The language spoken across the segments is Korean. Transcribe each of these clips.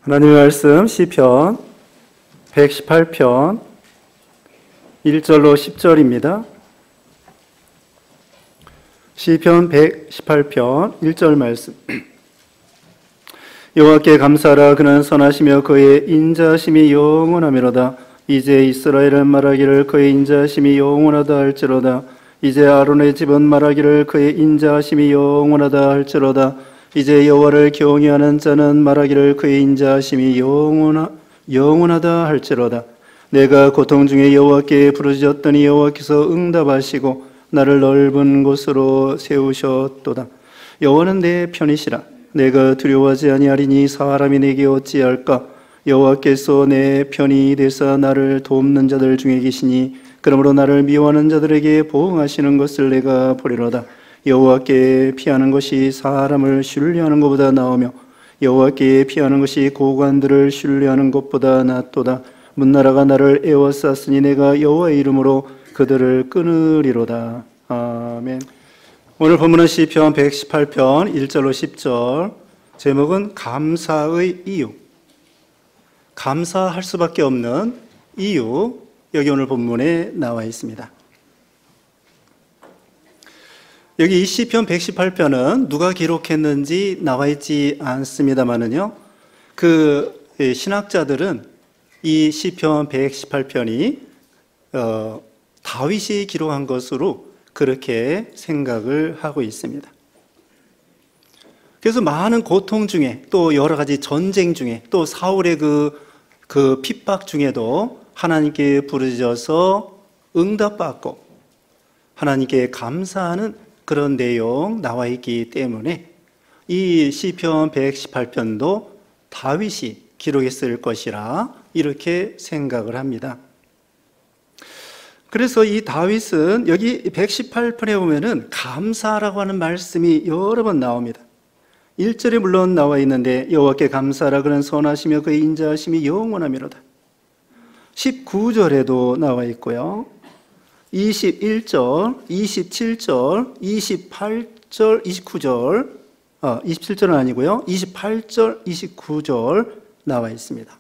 하나님의 말씀 시편 118편 1절로 10절입니다. 시편 118편 1절 말씀. 여호와께 감사하라. 그는 선하시며 그의 인자하심이 영원하미로다. 이제 이스라엘은 말하기를 그의 인자하심이 영원하다 할지로다. 이제 아론의 집은 말하기를 그의 인자하심이 영원하다 할지로다. 이제 여호와를 경외하는 자는 말하기를 그의 인자하심이 영원하다 할지로다. 내가 고통 중에 여호와께 부르짖었더니 여호와께서 응답하시고 나를 넓은 곳으로 세우셨도다. 여호와는 내 편이시라. 내가 두려워하지 아니하리니 사람이 내게 어찌할까. 여호와께서 내 편이 되사 나를 돕는 자들 중에 계시니 그러므로 나를 미워하는 자들에게 보응하시는 것을 내가 보리로다. 여호와께 피하는 것이 사람을 신뢰하는 것보다 나으며 여호와께 피하는 것이 고관들을 신뢰하는 것보다 낫도다. 문나라가 나를 에워쌌으니 내가 여호와의 이름으로 그들을 끊으리로다. 아멘. 오늘 본문은 시편 118편 1절로 10절. 제목은 감사의 이유. 감사할 수밖에 없는 이유. 여기 오늘 본문에 나와 있습니다. 여기 이 시편 118편은 누가 기록했는지 나와 있지 않습니다만은요, 신학자들은 이 시편 118편이 다윗이 기록한 것으로 그렇게 생각을 하고 있습니다. 그래서 많은 고통 중에, 또 여러 가지 전쟁 중에, 또 사울의 그 핍박 중에도 하나님께 부르짖어서 응답받고 하나님께 감사하는 그런 내용 나와 있기 때문에 이 시편 118편도 다윗이 기록했을 것이라 이렇게 생각을 합니다. 그래서 이 다윗은 여기 118편에 보면은 감사라고 하는 말씀이 여러 번 나옵니다. 1절에 물론 나와 있는데 여호와께 감사하라. 그는 선하시며 그의 인자하심이 영원하미로다. 19절에도 나와 있고요. 21절, 27절, 28절, 29절, 27절은 아니고요. 28절, 29절 나와 있습니다.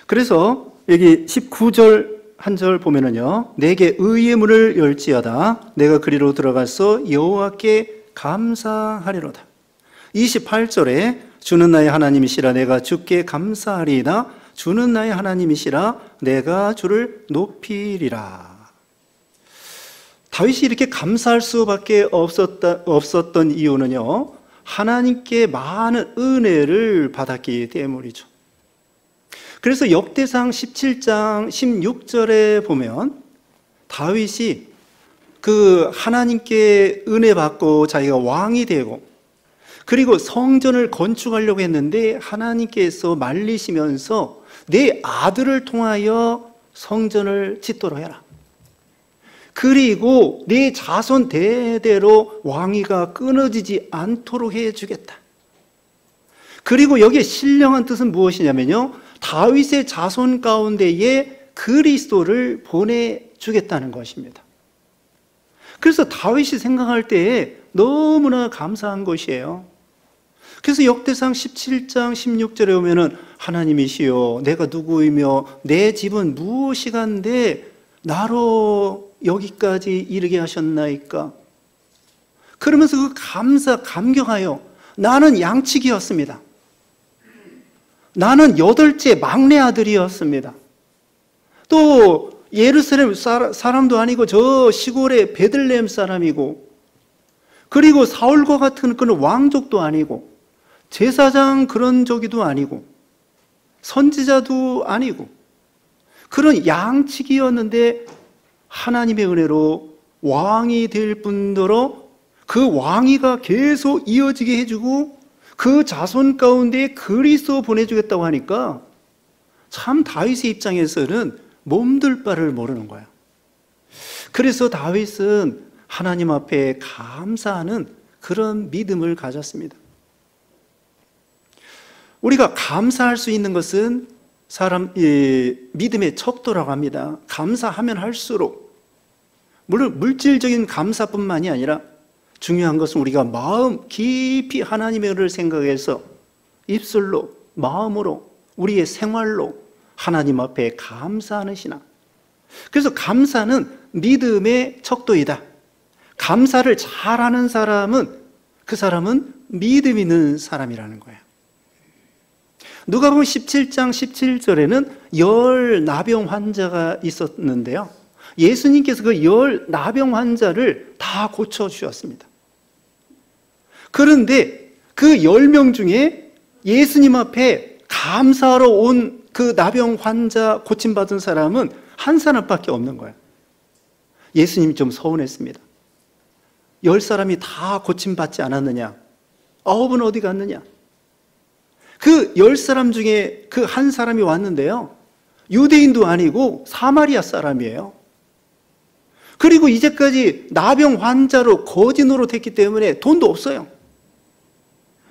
그래서 여기 19절 한 절 보면은요, 내게 의의 문을 열지어다. 내가 그리로 들어가서 여호와께 감사하리로다. 28절에 주는 나의 하나님이시라. 내가 주께 감사하리이다. 주는 나의 하나님이시라. 내가 주를 높이리라. 다윗이 이렇게 감사할 수밖에 없었던 이유는요, 하나님께 많은 은혜를 받았기 때문이죠. 그래서 역대상 17장 16절에 보면 다윗이 하나님께 은혜 받고 자기가 왕이 되고, 그리고 성전을 건축하려고 했는데 하나님께서 말리시면서 내 아들을 통하여 성전을 짓도록 해라. 그리고 내 자손 대대로 왕위가 끊어지지 않도록 해주겠다. 그리고 여기에 신령한 뜻은 무엇이냐면요, 다윗의 자손 가운데에 그리스도를 보내주겠다는 것입니다. 그래서 다윗이 생각할 때에 너무나 감사한 것이에요. 그래서 역대상 17장 16절에 오면은 하나님이시여 내가 누구이며 내 집은 무엇이간데 나로 여기까지 이르게 하셨나이까. 그러면서 그 감격하여 나는 양치기였습니다. 나는 8째 막내 아들이었습니다. 또 예루살렘 사람도 아니고 저 시골의 베들레헴 사람이고, 그리고 사울과 같은 그런 왕족도 아니고 제사장 그런 저기도 아니고 선지자도 아니고 그런 양치기였는데 하나님의 은혜로 왕이 될 뿐더러 그 왕위가 계속 이어지게 해주고 그 자손 가운데 그리스도 보내주겠다고 하니까 참 다윗의 입장에서는 몸둘 바를 모르는 거야. 그래서 다윗은 하나님 앞에 감사하는 그런 믿음을 가졌습니다. 우리가 감사할 수 있는 것은 믿음의 척도라고 합니다. 감사하면 할수록, 물론 물질적인 감사뿐만이 아니라 중요한 것은 우리가 마음 깊이 하나님의 은혜를 생각해서 입술로, 마음으로, 우리의 생활로 하나님 앞에 감사하는 신앙. 그래서 감사는 믿음의 척도이다. 감사를 잘하는 사람은 그 사람은 믿음 있는 사람이라는 거예요. 누가복음 17장 17절에는 10 나병 환자가 있었는데요, 예수님께서 그 10 나병 환자를 다 고쳐주셨습니다. 그런데 그 10명 중에 예수님 앞에 감사하러 온 그 나병 환자 고침받은 사람은 한 사람밖에 없는 거예요. 예수님이 좀 서운했습니다. 10사람이 다 고침받지 않았느냐? 9은 어디 갔느냐? 그 10사람 중에 그 한 사람이 왔는데요, 유대인도 아니고 사마리아 사람이에요. 그리고 이제까지 나병 환자로 거지 노릇했기 때문에 돈도 없어요.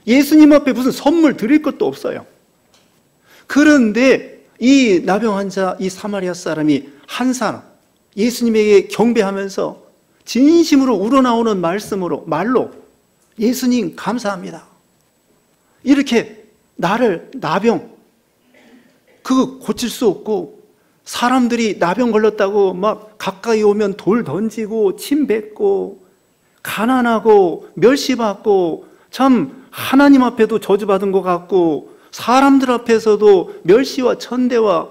예수님 앞에 무슨 선물 드릴 것도 없어요. 그런데 이 나병 환자, 이 사마리아 사람이 한 사람, 예수님에게 경배하면서 진심으로 우러나오는 말로 예수님 감사합니다. 이렇게 나병 그거 고칠 수 없고, 사람들이 나병 걸렸다고 막 가까이 오면 돌 던지고 침 뱉고 가난하고 멸시받고, 참 하나님 앞에도 저주받은 것 같고 사람들 앞에서도 멸시와 천대와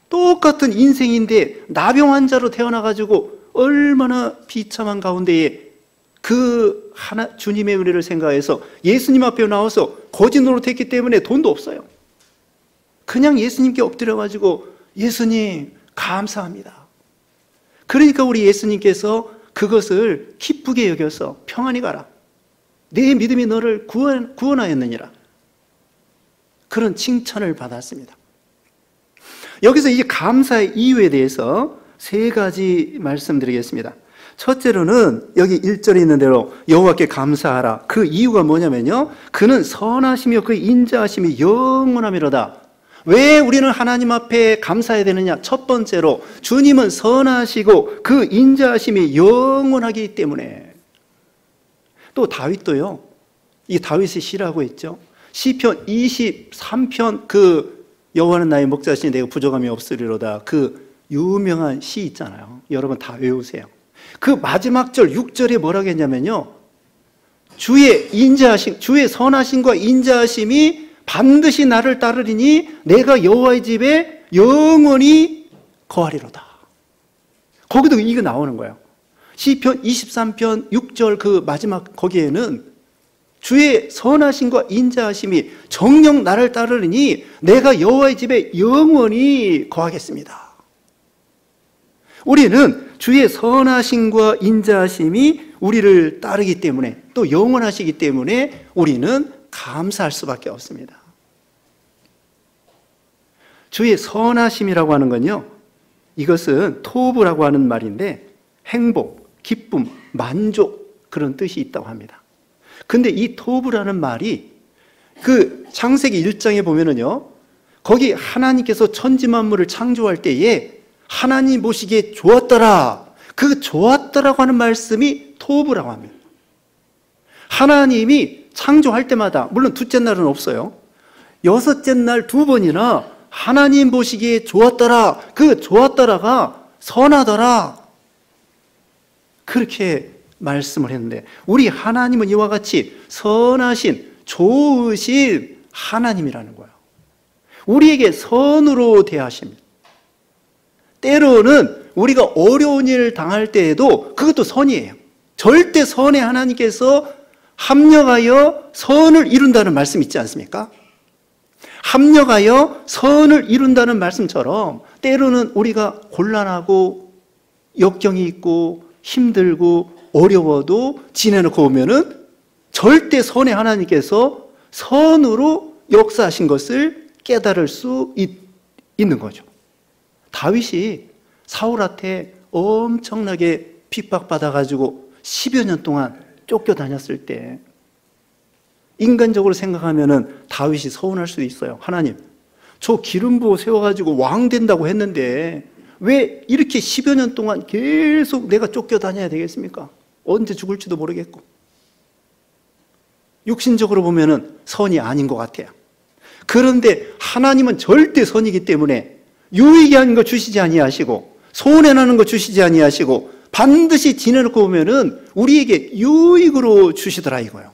똑같은 인생인데 나병 환자로 태어나가지고 얼마나 비참한 가운데에 그 주님의 은혜를 생각해서 예수님 앞에 나와서 거지 노릇했기 때문에 돈도 없어요. 그냥 예수님께 엎드려가지고 예수님 감사합니다. 그러니까 우리 예수님께서 그것을 기쁘게 여겨서 평안히 가라, 내 믿음이 너를 구원하였느니라, 그런 칭찬을 받았습니다. 여기서 이 감사의 이유에 대해서 3가지 말씀드리겠습니다. 첫째로는 여기 1절에 있는 대로 여호와께 감사하라. 그 이유가 뭐냐면요, 그는 선하시며 그 인자하심이 영원하미로다. 왜 우리는 하나님 앞에 감사해야 되느냐? 첫 번째로 주님은 선하시고 그 인자하심이 영원하기 때문에. 또 다윗도요, 이 다윗의 시라고 했죠. 시편 23편, 그 여호와는 나의 목자시니 내가 부족함이 없으리로다, 그 유명한 시 있잖아요. 여러분 다 외우세요. 그 마지막 절 6절에 뭐라고 했냐면요, 주의 선하심과 인자하심이 반드시 나를 따르리니 내가 여호와의 집에 영원히 거하리로다. 거기도 이거 나오는 거예요. 시편 23편 6절 그 마지막 거기에는 주의 선하심과 인자하심이 정녕 나를 따르리니 내가 여호와의 집에 영원히 거하겠습니다. 우리는 주의 선하심과 인자하심이 우리를 따르기 때문에, 또 영원하시기 때문에 우리는 감사할 수밖에 없습니다. 주의 선하심이라고 하는 건요, 이것은 토브라고 하는 말인데 행복, 기쁨, 만족, 그런 뜻이 있다고 합니다. 근데 이 토브라는 말이 그 창세기 1장에 보면은요, 거기 하나님께서 천지 만물을 창조할 때에 하나님 보시기에 좋았더라, 그 좋았더라고 하는 말씀이 토브라고 합니다. 하나님이 창조할 때마다, 물론 둘째 날은 없어요, 6째 날 2번이나 하나님 보시기에 좋았더라, 그 좋았더라가 선하더라, 그렇게 말씀을 했는데, 우리 하나님은 이와 같이 선하신, 좋으신 하나님이라는 거예요. 우리에게 선으로 대하십니다. 때로는 우리가 어려운 일을 당할 때에도 그것도 선이에요. 절대 선의 하나님께서 합력하여 선을 이룬다는 말씀 있지 않습니까? 합력하여 선을 이룬다는 말씀처럼 때로는 우리가 곤란하고 역경이 있고 힘들고 어려워도 지내놓고 보면은 절대 선의 하나님께서 선으로 역사하신 것을 깨달을 수 있는 거죠. 다윗이 사울한테 엄청나게 핍박받아가지고 10여 년 동안 쫓겨다녔을 때 인간적으로 생각하면은 다윗이 서운할 수도 있어요. 하나님, 저 기름 부어 세워가지고 왕 된다고 했는데 왜 이렇게 10여 년 동안 계속 내가 쫓겨다녀야 되겠습니까? 언제 죽을지도 모르겠고. 육신적으로 보면은 선이 아닌 것 같아요. 그런데 하나님은 절대 선이기 때문에 유익이 하는 거 주시지 아니하시고 손해나는 거 주시지 아니하시고 반드시 지내놓고 보면은 우리에게 유익으로 주시더라 이거예요.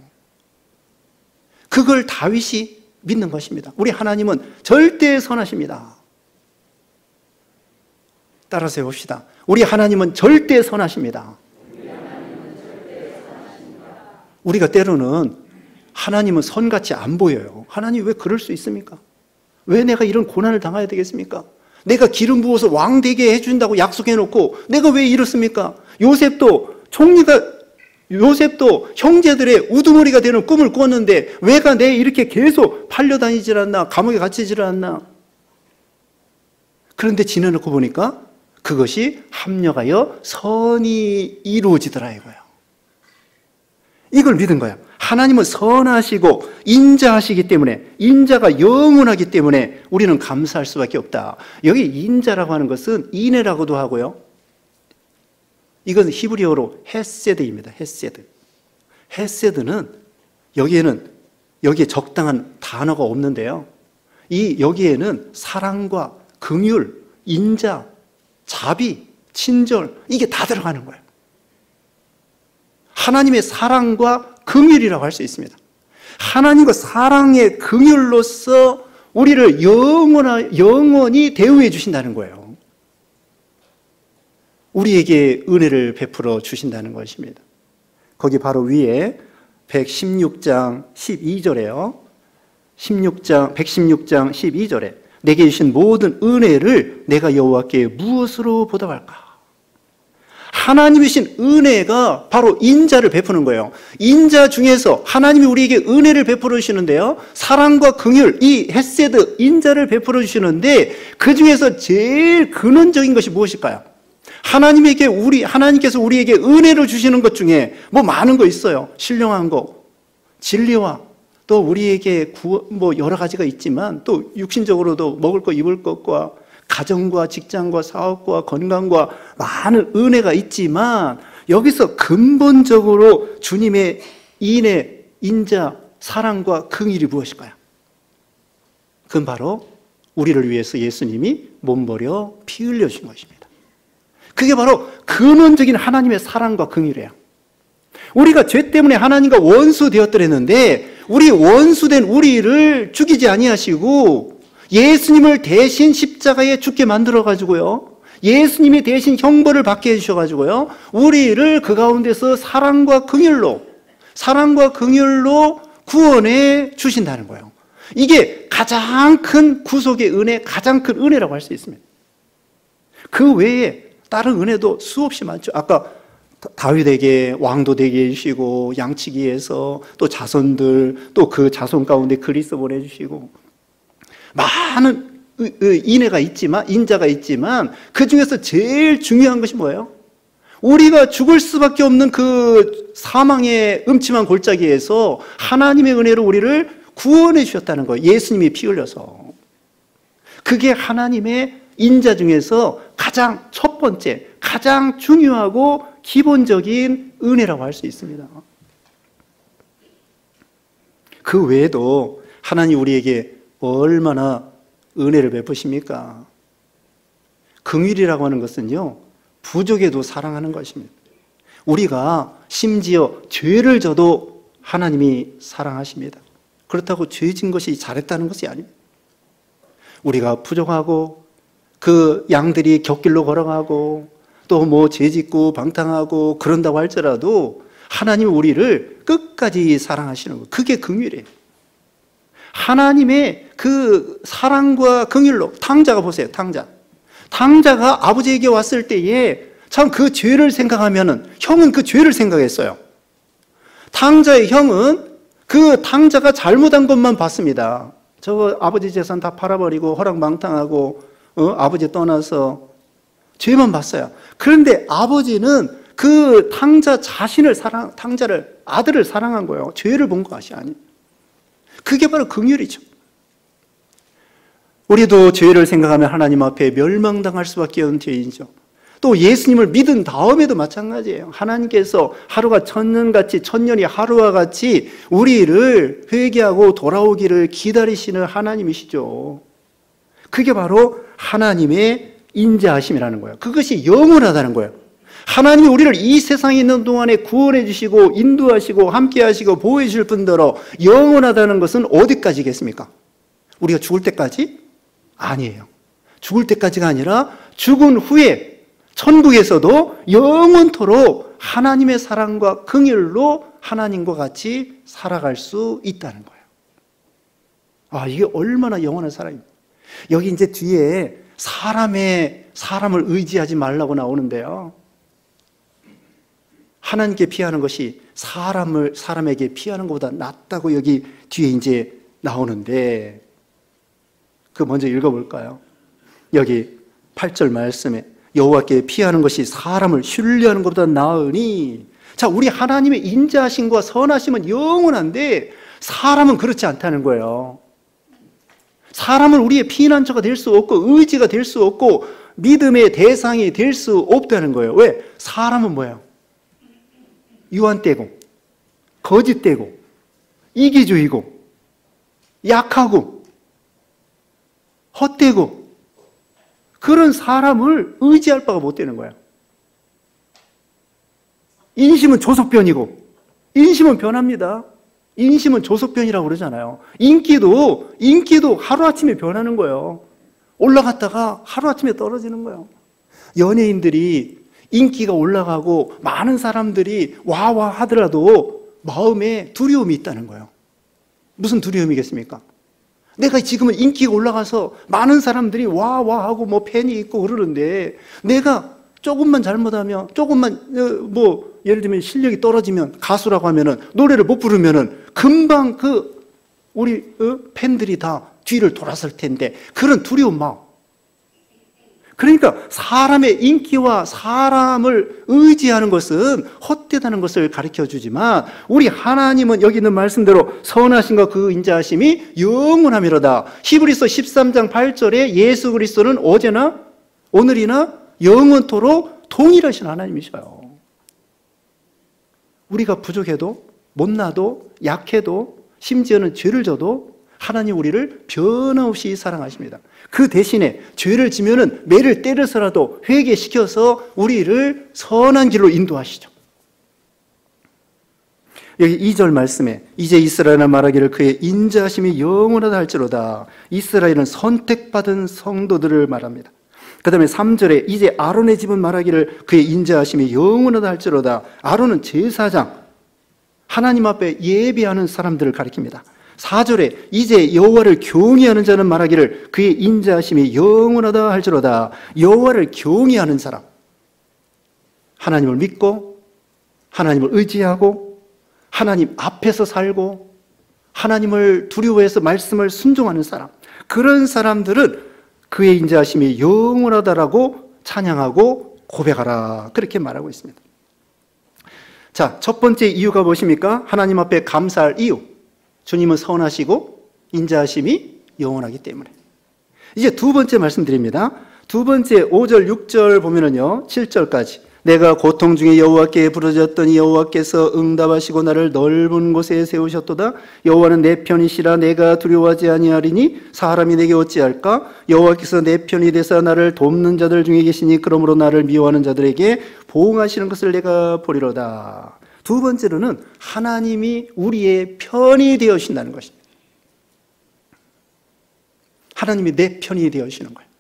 그걸 다윗이 믿는 것입니다. 우리 하나님은 절대 선하십니다. 따라서 해봅시다. 우리 하나님은 절대 선하십니다. 우리가 때로는 하나님은 선같이 안 보여요. 하나님 왜 그럴 수 있습니까? 왜 내가 이런 고난을 당해야 되겠습니까? 내가 기름 부어서 왕 되게 해준다고 약속해놓고 내가 왜 이렇습니까? 요셉도 형제들의 우두머리가 되는 꿈을 꾸었는데 왜가 내 이렇게 계속 팔려다니질 않나? 감옥에 갇히질 않나? 그런데 지내놓고 보니까 그것이 합력하여 선이 이루어지더라 이거예요. 이걸 믿은 거야. 하나님은 선하시고 인자하시기 때문에, 인자가 영원하기 때문에 우리는 감사할 수밖에 없다. 여기 인자라고 하는 것은 인애라고도 하고요, 이건 히브리어로 헤세드입니다. 헤세드. 헤세드는 여기에 적당한 단어가 없는데요, 여기에는 사랑과 긍휼, 인자, 자비, 친절, 이게 다 들어가는 거예요. 하나님의 사랑과 긍휼이라고 할 수 있습니다. 하나님과 사랑의 긍휼로서 우리를 영원히 대우해 주신다는 거예요. 우리에게 은혜를 베풀어 주신다는 것입니다. 거기 바로 위에 116장 12절에요. 116장 12절에 내게 주신 모든 은혜를 내가 여호와께 무엇으로 보답할까? 하나님이 주신 은혜가 바로 인자를 베푸는 거예요. 인자 중에서 하나님이 우리에게 은혜를 베풀어 주시는데요, 사랑과 긍휼, 이 헤세드, 인자를 베풀어 주시는데 그 중에서 제일 근원적인 것이 무엇일까요? 하나님께서 우리에게 은혜를 주시는 것 중에 뭐 많은 거 있어요. 신령한 거, 진리와 또 우리에게 여러 가지가 있지만 또 육신적으로도 먹을 거 입을 것과 가정과 직장과 사업과 건강과 많은 은혜가 있지만 여기서 근본적으로 주님의 인애, 인자, 사랑과 긍휼이 무엇일까요? 그건 바로 우리를 위해서 예수님이 몸버려 피 흘려 주신 것입니다. 그게 바로 근원적인 하나님의 사랑과 긍휼이에요. 우리가 죄 때문에 하나님과 원수 되었더랬는데 우리 원수된 우리를 죽이지 아니하시고 예수님을 대신 십자가에 죽게 만들어가지고요, 예수님이 대신 형벌을 받게 해주셔가지고요, 우리를 그 가운데서 사랑과 긍휼로 구원해 주신다는 거예요. 이게 가장 큰 구속의 은혜, 가장 큰 은혜라고 할 수 있습니다. 그 외에 다른 은혜도 수없이 많죠. 아까 다윗에게 왕도 되게 해주시고, 양치기에서 또 자손들, 또 그 자손 가운데 그리스도 보내주시고, 많은 인애가 있지만, 인자가 있지만 그 중에서 제일 중요한 것이 뭐예요? 우리가 죽을 수밖에 없는 그 사망의 음침한 골짜기에서 하나님의 은혜로 우리를 구원해 주셨다는 거예요. 예수님이 피 흘려서. 그게 하나님의 인자 중에서 가장 첫 번째, 가장 중요하고 기본적인 은혜라고 할 수 있습니다. 그 외에도 하나님 우리에게 얼마나 은혜를 베푸십니까? 긍휼이라고 하는 것은요, 부족에도 사랑하는 것입니다. 우리가 심지어 죄를 져도 하나님이 사랑하십니다. 그렇다고 죄 진 것이 잘했다는 것이 아닙니다. 우리가 부족하고 그 양들이 곁길로 걸어가고 또 죄 짓고 방탕하고 그런다고 할지라도 하나님이 우리를 끝까지 사랑하시는 것, 그게 긍휼이에요. 하나님의 그 사랑과 긍휼로, 탕자가 보세요. 탕자가 아버지에게 왔을 때에 참 그 죄를 생각하면은, 형은 그 죄를 생각했어요. 탕자의 형은 그 탕자가 잘못한 것만 봤습니다. 저 아버지 재산 다 팔아버리고 허락망탕하고 아버지 떠나서 죄만 봤어요. 그런데 아버지는 그 탕자 자신을 아들을 사랑한 거예요. 죄를 본 것이 아니에요. 그게 바로 긍휼이죠. 우리도 죄를 생각하면 하나님 앞에 멸망당할 수밖에 없는 죄인이죠. 또 예수님을 믿은 다음에도 마찬가지예요. 하나님께서 하루가 천년같이, 천년이 하루와 같이 우리를 회개하고 돌아오기를 기다리시는 하나님이시죠. 그게 바로 하나님의 인자하심이라는 거예요. 그것이 영원하다는 거예요. 하나님이 우리를 이 세상에 있는 동안에 구원해 주시고 인도하시고 함께 하시고 보호해 주실 뿐더러 영원하다는 것은 어디까지겠습니까? 우리가 죽을 때까지? 아니에요. 죽을 때까지가 아니라 죽은 후에 천국에서도 영원토록 하나님의 사랑과 긍휼로 하나님과 같이 살아갈 수 있다는 거예요. 아, 이게 얼마나 영원한 사랑입니까? 여기 이제 뒤에 사람을 의지하지 말라고 나오는데요. 하나님께 피하는 것이 사람에게 피하는 것보다 낫다고 여기 뒤에 이제 나오는데, 그 먼저 읽어볼까요? 여기 8절 말씀에 여호와께 피하는 것이 사람을 신뢰하는 것보다 나으니, 자, 우리 하나님의 인자하심과 선하심은 영원한데 사람은 그렇지 않다는 거예요. 사람은 우리의 피난처가 될 수 없고 의지가 될 수 없고 믿음의 대상이 될 수 없다는 거예요. 왜? 사람은 뭐예요? 유한되고 거짓되고 이기주의고 약하고 헛되고 그런 사람을 의지할 바가 못 되는 거예요. 인심은 조석변이고, 인심은 변합니다. 인심은 조석변이라고 그러잖아요. 인기도 하루아침에 변하는 거예요. 올라갔다가 하루아침에 떨어지는 거예요. 연예인들이 인기가 올라가고 많은 사람들이 와와 하더라도 마음에 두려움이 있다는 거예요. 무슨 두려움이겠습니까? 내가 지금은 인기가 올라가서 많은 사람들이 와와 하고 뭐 팬이 있고 그러는데 내가 조금만 잘못하면, 조금만 예를 들면 실력이 떨어지면, 가수라고 하면은 노래를 못 부르면은 금방 우리 팬들이 다 뒤를 돌았을 텐데, 그런 두려운 마음. 그러니까 사람의 인기와 사람을 의지하는 것은 헛되다는 것을 가르쳐 주지만, 우리 하나님은 여기 있는 말씀대로 선하심과 그 인자하심이 영원하미로다. 히브리서 13장 8절에 예수 그리스도는 어제나 오늘이나 영원토록 동일하신 하나님이셔요. 우리가 부족해도 못나도 약해도 심지어는 죄를 져도 하나님 우리를 변함없이 사랑하십니다. 그 대신에 죄를 지면은 매를 때려서라도 회개시켜서 우리를 선한 길로 인도하시죠. 여기 2절 말씀에 이제 이스라엘은 말하기를 그의 인자하심이 영원하다 할지로다. 이스라엘은 선택받은 성도들을 말합니다. 그 다음에 3절에 이제 아론의 집은 말하기를 그의 인자하심이 영원하다 할지로다. 아론은 제사장, 하나님 앞에 예배하는 사람들을 가리킵니다. 4절에 이제 여호와를 경외하는 자는 말하기를 그의 인자하심이 영원하다 할지로다. 여호와를 경외하는 사람, 하나님을 믿고 하나님을 의지하고 하나님 앞에서 살고 하나님을 두려워해서 말씀을 순종하는 사람, 그런 사람들은 그의 인자하심이 영원하다라고 찬양하고 고백하라, 그렇게 말하고 있습니다. 자, 첫 번째 이유가 무엇입니까? 하나님 앞에 감사할 이유. 주님은 선하시고 인자하심이 영원하기 때문에. 이제 두 번째 말씀드립니다. 두 번째 5절 6절 보면은요, 7절까지 내가 고통 중에 여호와께 부르짖었더니 여호와께서 응답하시고 나를 넓은 곳에 세우셨도다. 여호와는 내 편이시라 내가 두려워하지 아니하리니 사람이 내게 어찌할까? 여호와께서 내 편이 되사 나를 돕는 자들 중에 계시니 그러므로 나를 미워하는 자들에게 보응하시는 것을 내가 보리로다. 두 번째로는 하나님이 우리의 편이 되어주신다는 것입니다. 하나님이 내 편이 되어주시는 거예요.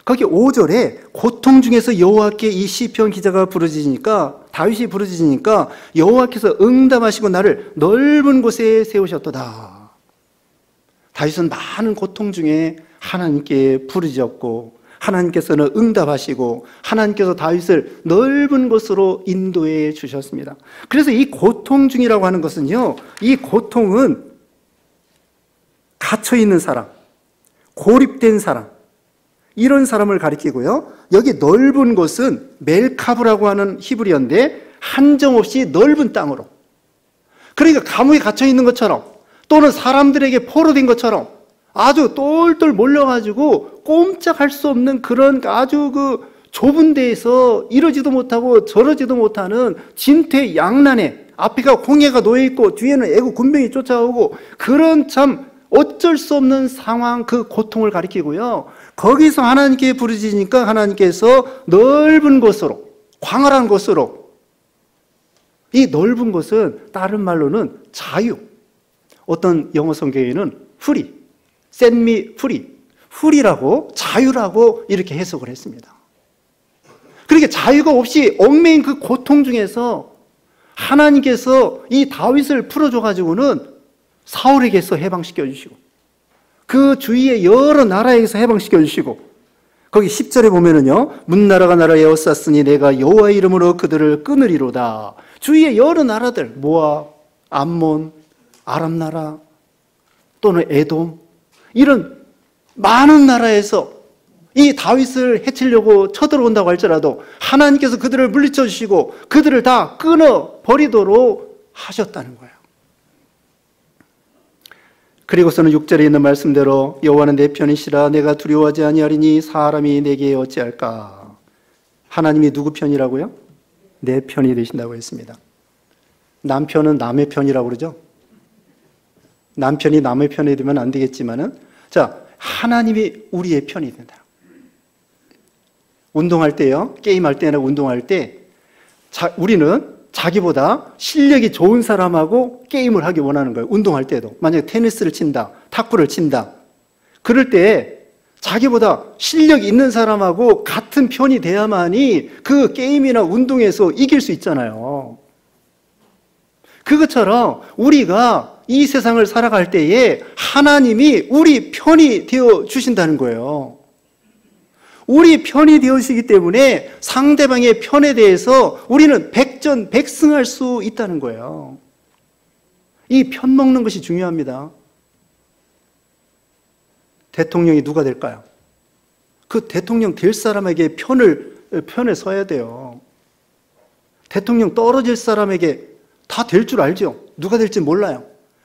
거기 5절에 고통 중에서 여호와께 이 시편 기자가 부르짖으니까, 다윗이 부르짖으니까 여호와께서 응답하시고 나를 넓은 곳에 세우셨도다. 다윗은 많은 고통 중에 하나님께 부르짖었고 하나님께서는 응답하시고 하나님께서 다윗을 넓은 곳으로 인도해 주셨습니다. 그래서 이 고통 중이라고 하는 것은요, 이 고통은 갇혀있는 사람, 고립된 사람, 이런 사람을 가리키고요, 여기 넓은 곳은 멜카브라고 하는 히브리어인데 한정없이 넓은 땅으로, 그러니까 감옥에 갇혀있는 것처럼 또는 사람들에게 포로된 것처럼 아주 똘똘 몰려가지고 꼼짝할 수 없는 그런 아주 좁은 데에서 이러지도 못하고 저러지도 못하는 진퇴양난에 앞에가 홍해가 놓여있고 뒤에는 애국 군병이 쫓아오고 그런 참 어쩔 수 없는 상황, 그 고통을 가리키고요. 거기서 하나님께 부르짖으니까 하나님께서 넓은 곳으로, 광활한 곳으로, 이 넓은 곳은 다른 말로는 자유, 어떤 영어 성경에는 free, set me free, free라고 자유라고 이렇게 해석을 했습니다. 그렇게 자유가 없이 얽매인 그 고통 중에서 하나님께서 이 다윗을 풀어줘가지고는 사울에게서 해방시켜 주시고 그 주위의 여러 나라에게서 해방시켜 주시고 거기 10절에 보면은요, 문나라가 나를 에워쌌으니 내가 여호와의 이름으로 그들을 끊으리로다. 주위의 여러 나라들, 모압, 암몬, 아람 나라 또는 에돔, 이런 많은 나라에서 이 다윗을 해치려고 쳐들어온다고 할지라도 하나님께서 그들을 물리쳐 주시고 그들을 다 끊어 버리도록 하셨다는 거예요. 그리고서는 6절에 있는 말씀대로 여호와는 내 편이시라 내가 두려워하지 아니하리니 사람이 내게 어찌할까. 하나님이 누구 편이라고요? 내 편이 되신다고 했습니다. 남편은 남의 편이라고 그러죠. 남편이 남의 편이 되면 안 되겠지만은, 자, 하나님이 우리의 편이 된다. 운동할 때요, 게임할 때나 운동할 때 우리는 자기보다 실력이 좋은 사람하고 게임을 하기 원하는 거예요. 운동할 때도. 만약에 테니스를 친다, 탁구를 친다. 그럴 때 자기보다 실력 있는 사람하고 같은 편이 돼야만이 그 게임이나 운동에서 이길 수 있잖아요. 그것처럼 우리가 이 세상을 살아갈 때에 하나님이 우리 편이 되어 주신다는 거예요. 우리 편이 되어주시기 때문에 상대방의 편에 대해서 우리는 백전백승할 수 있다는 거예요. 이 편 먹는 것이 중요합니다. 대통령이 누가 될까요? 그 대통령 될 사람에게 편에 서야 돼요. 대통령 떨어질 사람에게 다 될 줄 알죠? 누가 될지 몰라요.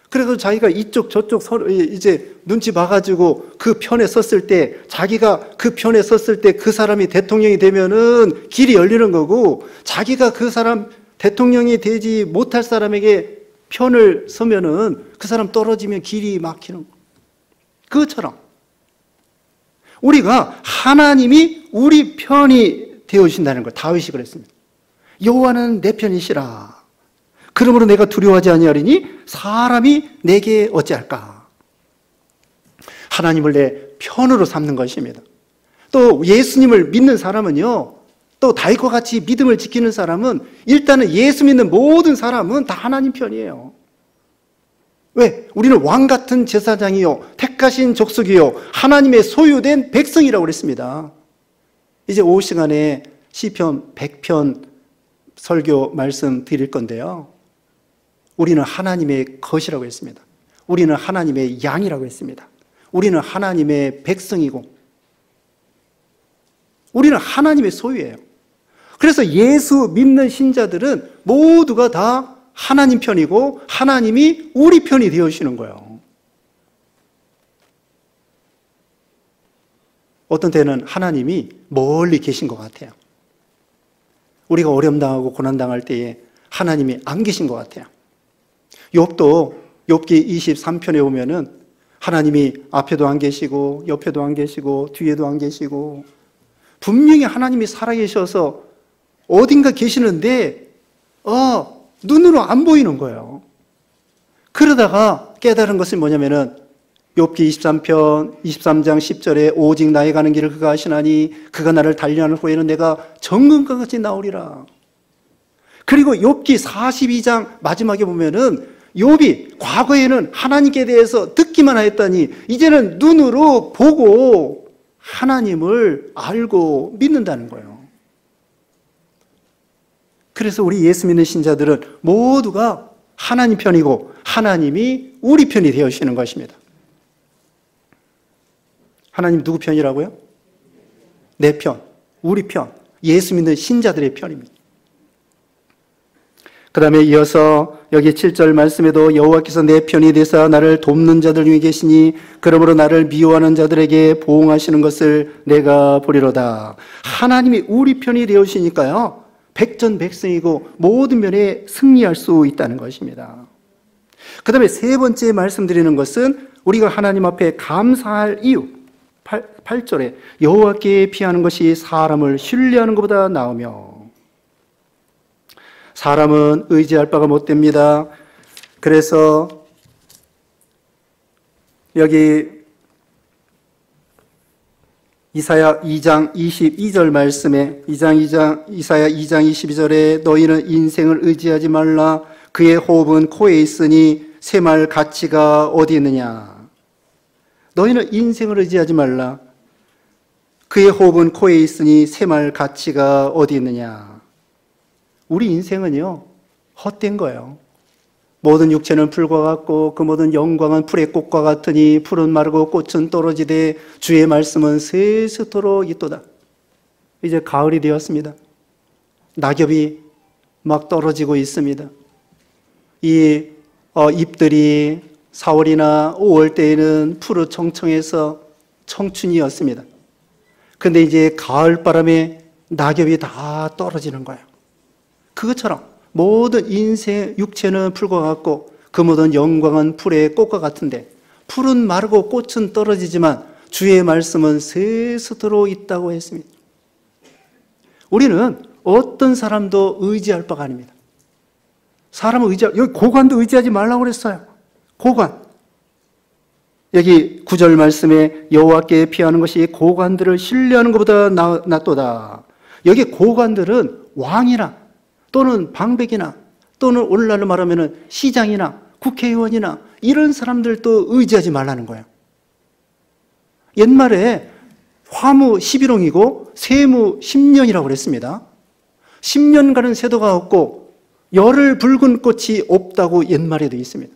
그래서 자기가 이쪽 저쪽 서로 이제 눈치 봐가지고 그 편에 섰을 때, 자기가 그 편에 섰을 때 그 사람이 대통령이 되면은 길이 열리는 거고, 자기가 그 사람 대통령이 되지 못할 사람에게 편을 서면은 그 사람 떨어지면 길이 막히는 거. 그것처럼 우리가 하나님이 우리 편이 되어주신다는 걸 다윗이 그랬습니다. 여호와는 내 편이시라. 그러므로 내가 두려워하지 아니하리니 사람이 내게 어찌할까. 하나님을 내 편으로 삼는 것입니다. 또 예수님을 믿는 사람은요, 또 다윗과 같이 믿음을 지키는 사람은 일단은 예수 믿는 모든 사람은 다 하나님 편이에요. 왜? 우리는 왕 같은 제사장이요, 택하신 족속이요, 하나님의 소유된 백성이라고 그랬습니다. 이제 오후 시간에 시편 100편 설교 말씀 드릴 건데요, 우리는 하나님의 것이라고 했습니다. 우리는 하나님의 양이라고 했습니다. 우리는 하나님의 백성이고 우리는 하나님의 소유예요. 그래서 예수 믿는 신자들은 모두가 다 하나님 편이고 하나님이 우리 편이 되어주시는 거예요. 어떤 때는 하나님이 멀리 계신 것 같아요. 우리가 어려움당하고 고난당할 때에 하나님이 안 계신 것 같아요. 욥도 욥기 23편에 보면은 하나님이 앞에도 안 계시고 옆에도 안 계시고 뒤에도 안 계시고 분명히 하나님이 살아계셔서 어딘가 계시는데 눈으로 안 보이는 거예요. 그러다가 깨달은 것은 뭐냐면은 욥기 23편 23장 10절에 오직 나의 가는 길을 그가 아시나니 그가 나를 달리하는 후에는 내가 정금과 같이 나오리라. 그리고 욥기 42장 마지막에 보면은 욥이 과거에는 하나님께 대해서 듣기만 하였더니 이제는 눈으로 보고 하나님을 알고 믿는다는 거예요. 그래서 우리 예수 믿는 신자들은 모두가 하나님 편이고 하나님이 우리 편이 되어주시는 것입니다. 하나님 누구 편이라고요? 내 편, 우리 편, 예수 믿는 신자들의 편입니다. 그 다음에 이어서 여기 7절 말씀에도 여호와께서 내 편이 되사 나를 돕는 자들 중에 계시니 그러므로 나를 미워하는 자들에게 보응하시는 것을 내가 보리로다. 하나님이 우리 편이 되어주시니까요, 백전백승이고 모든 면에 승리할 수 있다는 것입니다. 그 다음에 세 번째 말씀드리는 것은 우리가 하나님 앞에 감사할 이유, 8절에 여호와께 피하는 것이 사람을 신뢰하는 것보다 나으며, 사람은 의지할 바가 못 됩니다. 그래서 여기 이사야 2장 22절 말씀에 이사야 2장 22절에 너희는 인생을 의지하지 말라. 그의 호흡은 코에 있으니 샘할 가치가 어디 있느냐. 너희는 인생을 의지하지 말라. 그의 호흡은 코에 있으니 샘할 가치가 어디 있느냐. 우리 인생은요, 헛된 거예요. 모든 육체는 풀과 같고 그 모든 영광은 풀의 꽃과 같으니 풀은 마르고 꽃은 떨어지되 주의 말씀은 세세토록 있도다. 이제 가을이 되었습니다. 낙엽이 막 떨어지고 있습니다. 이 잎들이 4월이나 5월 때에는 푸르청청해서 청춘이었습니다. 근데 이제 가을 바람에 낙엽이 다 떨어지는 거예요. 그것처럼 모든 인생, 육체는 풀과 같고 그 모든 영광은 풀의 꽃과 같은데 풀은 마르고 꽃은 떨어지지만 주의 말씀은 세세토록 있다고 했습니다. 우리는 어떤 사람도 의지할 바가 아닙니다. 사람을 여기 고관도 의지하지 말라고 그랬어요. 고관. 여기 9절 말씀에 여호와께 피하는 것이 고관들을 신뢰하는 것보다 낫도다. 여기 고관들은 왕이나 또는 방백이나 또는 오늘날로 말하면 시장이나 국회의원이나 이런 사람들도 의지하지 말라는 거예요. 옛말에 화무 11홍이고 세무 10년이라고 그랬습니다. 10년간은 새도가 없고 열흘 붉은 꽃이 없다고 옛말에도 있습니다.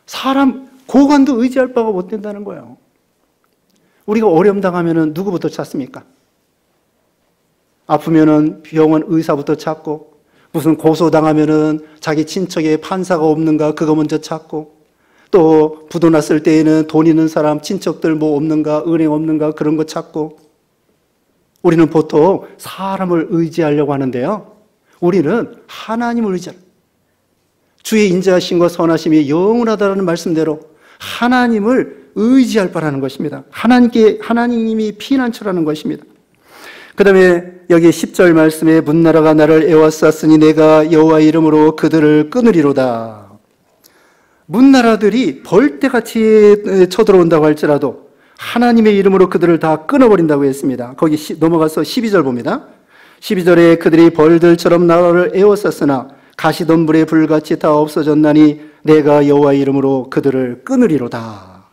사람 고관도 의지할 바가 못 된다는 거예요. 우리가 어려움 당하면 누구부터 찾습니까? 아프면은 병원 의사부터 찾고, 무슨 고소당하면은 자기 친척에 판사가 없는가 그거 먼저 찾고, 또 부도 났을 때에는 돈 있는 사람 친척들 뭐 없는가, 은행 없는가 그런 거 찾고. 우리는 보통 사람을 의지하려고 하는데요, 우리는 하나님을 의지하라. 주의 인자하심과 선하심이 영원하다라는 말씀대로 하나님을 의지할 바라는 것입니다. 하나님이 피난처라는 것입니다. 그 다음에 여기 10절 말씀에 문나라가 나를 애워쌌으니 내가 여호와 이름으로 그들을 끊으리로다. 문나라들이 벌떼같이 쳐들어온다고 할지라도 하나님의 이름으로 그들을 다 끊어버린다고 했습니다. 거기 넘어가서 12절 봅니다. 12절에 그들이 벌들처럼 나를 애워쌌으나 가시던 불에 불같이 다 없어졌나니 내가 여호와 이름으로 그들을 끊으리로다.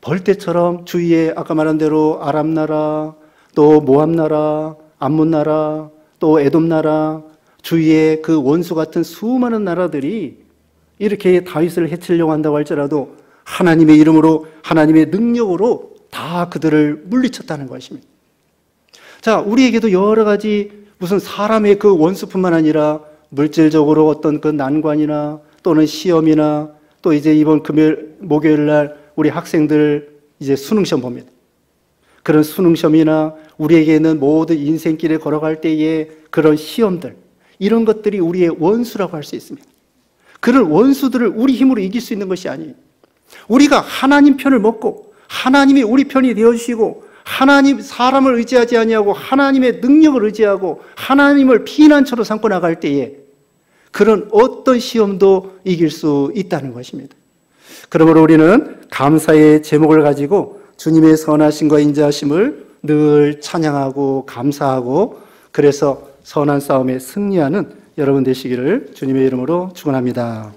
벌떼처럼 주위에 아까 말한 대로 아람나라, 또 모압나라, 암몬나라, 또 에돔나라, 주위에 그 원수 같은 수많은 나라들이 이렇게 다윗을 해치려고 한다고 할지라도 하나님의 이름으로, 하나님의 능력으로 다 그들을 물리쳤다는 것입니다. 자, 우리에게도 여러 가지 무슨 사람의 그 원수뿐만 아니라 물질적으로 어떤 그 난관이나 또는 시험이나, 또 이제 이번 목요일 날 우리 학생들 이제 수능시험 봅니다. 그런 수능시험이나 우리에게는 모든 인생길에 걸어갈 때의 그런 시험들, 이런 것들이 우리의 원수라고 할 수 있습니다. 그런 원수들을 우리 힘으로 이길 수 있는 것이 아니에요. 우리가 하나님 편을 먹고 하나님이 우리 편이 되어주시고 하나님, 사람을 의지하지 아니하고 하나님의 능력을 의지하고 하나님을 피난처로 삼고 나갈 때에 그런 어떤 시험도 이길 수 있다는 것입니다. 그러므로 우리는 감사의 제목을 가지고 주님의 선하심과 인자하심을 늘 찬양하고 감사하고, 그래서 선한 싸움에 승리하는 여러분 되시기를 주님의 이름으로 축원합니다.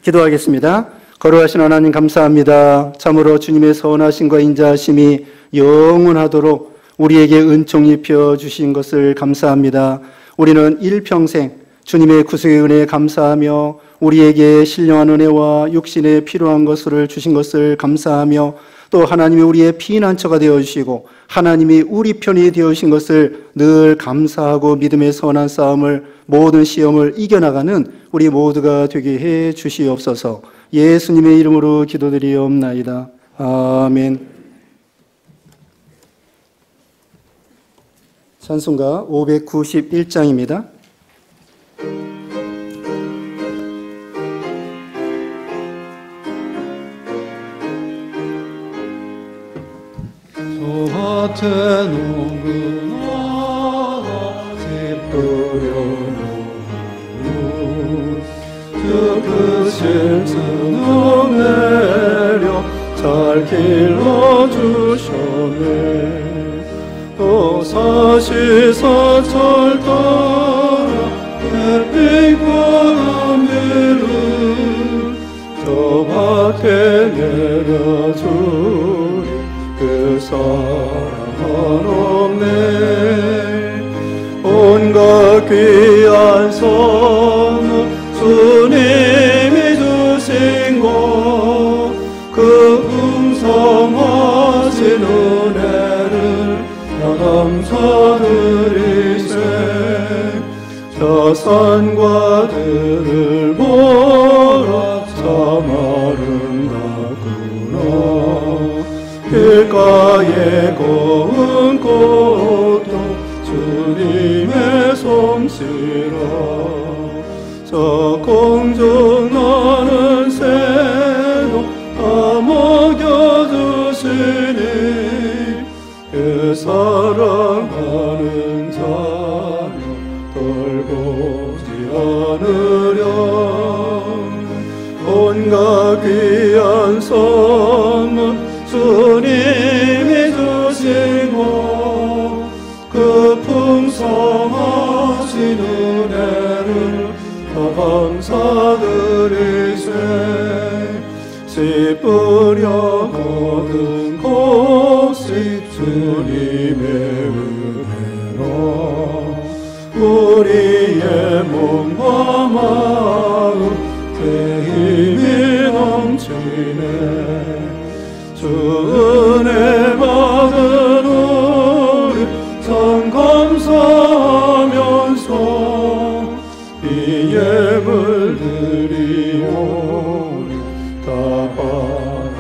기도하겠습니다. 거룩하신 하나님 감사합니다. 참으로 주님의 선하심과 인자하심이 영원하도록 우리에게 은총 입혀 주신 것을 감사합니다. 우리는 일평생 주님의 구속의 은혜에 감사하며 우리에게 신령한 은혜와 육신에 필요한 것을 주신 것을 감사하며 또 하나님이 우리의 피난처가 되어주시고 하나님이 우리 편이 되어주신 것을 늘 감사하고 믿음의 선한 싸움을 모든 시험을 이겨나가는 우리 모두가 되게 해 주시옵소서. 예수님의 이름으로 기도드리옵나이다. 아멘. 찬송가 591장입니다. 저 같은 오그나라 짚으려 주 크신 성령 내려 잘 길러주셨네. 또 사시사철 따라 햇빛 바람비를 저 밖에 내려주리 그 사랑은 없네. 온갖 귀한 선물 주님이 주신 것그 풍성하신 은혜를 감사드리세. 저 산과 들을 보라 참 아름답구나. 길가에 고운 꽃도 주님의 솜씨라. 저 공중 나는 새도 다 먹여주시니 그 사랑하는 자녀 돌보지 않으렴. 온갖 귀한 선물 주님이 주시고 그 풍성하신 은혜를 다 감사드리세. 씨 뿌려 거둔 곳이 주님의 은혜로 우리의 몸과 마음 그 힘이 넘치네. 주 은혜 받은 우리 참 감사하면서 이 예물 드리오리 다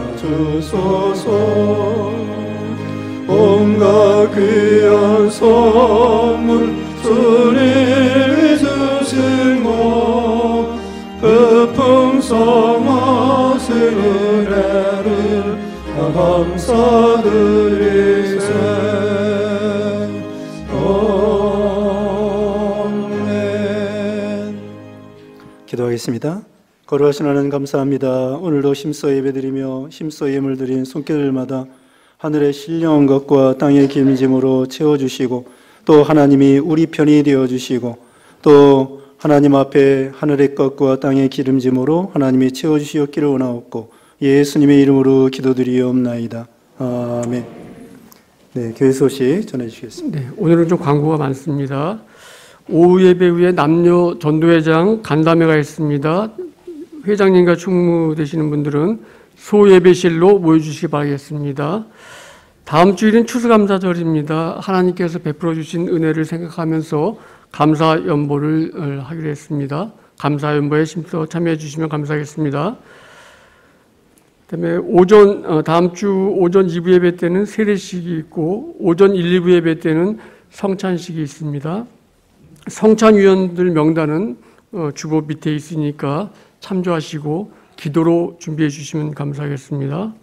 받아주소서. 온갖 귀한 선물 주님이 주신 것그 풍성하신 은혜를 다 감사드리세. 아멘. 기도하겠습니다. 거룩하신 하나님 감사합니다. 오늘도 심써 예배드리며 심써 예물 드린 손길들마다 하늘의 신령한 것과 땅의 기름짐으로 채워주시고 또 하나님이 우리 편이 되어주시고 또 하나님 앞에 하늘의 것과 땅의 기름짐으로 하나님이 채워주시옵기를 원하옵고 예수님의 이름으로 기도드리옵나이다. 아멘. 네, 교회 소식 전해주시겠습니다. 네, 오늘은 좀 광고가 많습니다. 오후 예배 후에 남녀 전도회장 간담회가 있습니다. 회장님과 충무되시는 분들은 소예배실로 모여주시기 바라겠습니다. 다음 주일은 추수감사절입니다. 하나님께서 베풀어 주신 은혜를 생각하면서 감사 연보를 하기로 했습니다. 감사 연보에 심서 참여해 주시면 감사하겠습니다. 그다음에 다음 주 오전 2부 예배 때는 세례식이 있고 오전 1, 2부 예배 때는 성찬식이 있습니다. 성찬위원들 명단은 주보 밑에 있으니까 참조하시고 기도로 준비해 주시면 감사하겠습니다.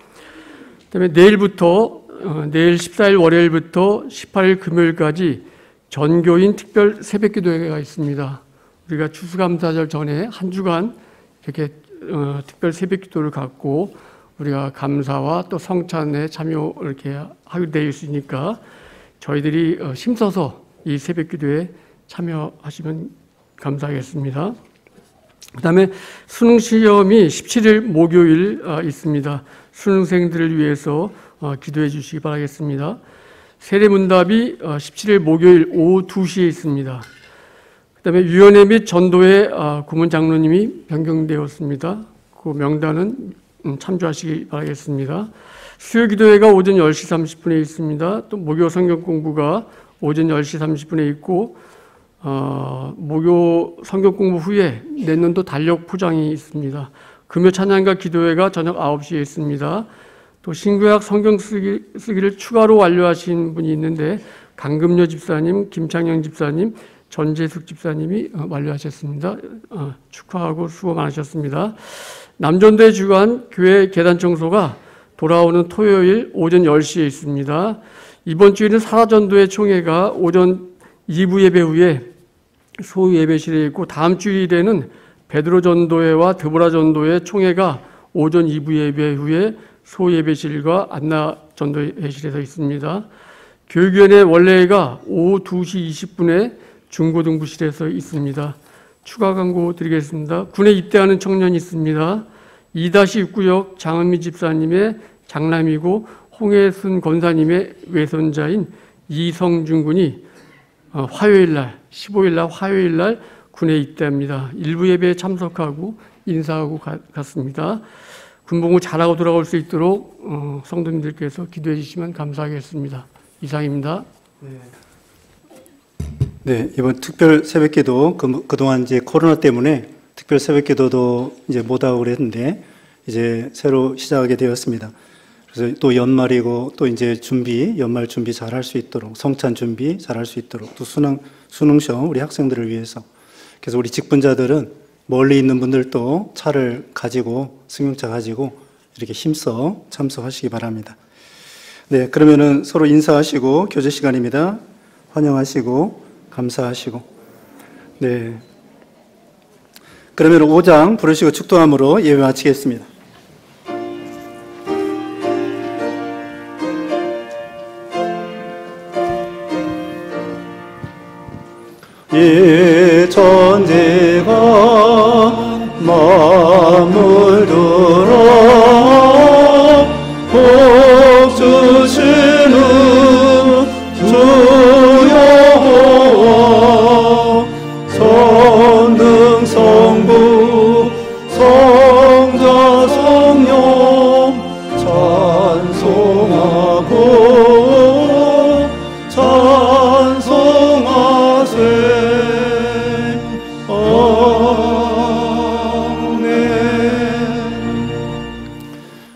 그다음에 내일 14일 월요일부터 18일 금요일까지 전교인 특별 새벽기도회가 있습니다. 우리가 추수감사절 전에 한 주간 이렇게 특별 새벽기도를 갖고 우리가 감사와 또 성찬에 참여 이렇게 하게 되어 있으니까 저희들이 힘써서 이 새벽기도에 참여하시면 감사하겠습니다. 그 다음에 수능시험이 17일 목요일 있습니다. 수능생들을 위해서 기도해 주시기 바라겠습니다. 세례문답이 17일 목요일 오후 2시에 있습니다. 그 그다음에 위원회 및 전도회 구문 장로님이 변경되었습니다. 그 명단은 참조하시기 바라겠습니다. 수요 기도회가 오전 10시 30분에 있습니다. 또 목요 성경 공부가 오전 10시 30분에 있고 목요 성경 공부 후에 내년도 달력 포장이 있습니다. 금요 찬양과 기도회가 저녁 9시에 있습니다. 또 신구약 성경 쓰기를 추가로 완료하신 분이 있는데 강금녀 집사님, 김창영 집사님, 전재숙 집사님이 완료하셨습니다. 축하하고 수고 많으셨습니다. 남전대 주간 교회 계단 청소가 돌아오는 토요일 오전 10시에 있습니다. 이번 주에는 사라전도회 총회가 오전 2부 예배 후에 소유 예배실에 있고 다음 주일에는 베드로 전도회와 드보라 전도회 총회가 오전 2부 예배 후에 소유 예배실과 안나 전도회실에서 있습니다. 교육위원회 원래가 오후 2시 20분에 중고등부실에서 있습니다. 추가 광고 드리겠습니다. 군에 입대하는 청년이 있습니다. 2-6구역 장은미 집사님의 장남이고 홍혜순 권사님의 외손자인 이성준 군이 화요일날 15일날 화요일날 군에 입대합니다. 일부 예배에 참석하고 인사하고 갔습니다. 군복무 잘하고 돌아올 수 있도록 성도님들께서 기도해 주시면 감사하겠습니다. 이상입니다. 네, 이번 특별 새벽기도 그동안 이제 코로나 때문에 특별 새벽기도도 이제 못하고 그랬는데 이제 새로 시작하게 되었습니다. 그래서 또 연말이고 또 이제 연말 준비 잘 할 수 있도록 성찬 준비 잘 할 수 있도록 또 수능 시험 우리 학생들을 위해서 그래서 우리 직분자들은 멀리 있는 분들도 차를 가지고 승용차 가지고 이렇게 힘써 참석하시기 바랍니다. 네, 그러면은 서로 인사하시고 교제 시간입니다. 환영하시고 감사하시고. 네. 그러면 5장 부르시고 축도함으로 예배 마치겠습니다. 이 천지가 머물도록 복 주시는 주여 성능 성부 성자 성령 찬송하고 찬송하세.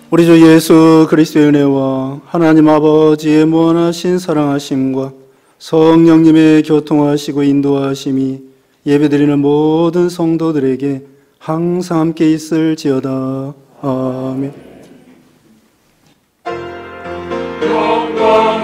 우리 주 예수 그리스도의 은혜와 하나님 아버지의 무한하신 사랑하심과 성령님의 교통하시고 인도하심이 예배드리는 모든 성도들에게 항상 함께 있을지어다. 아멘. 영광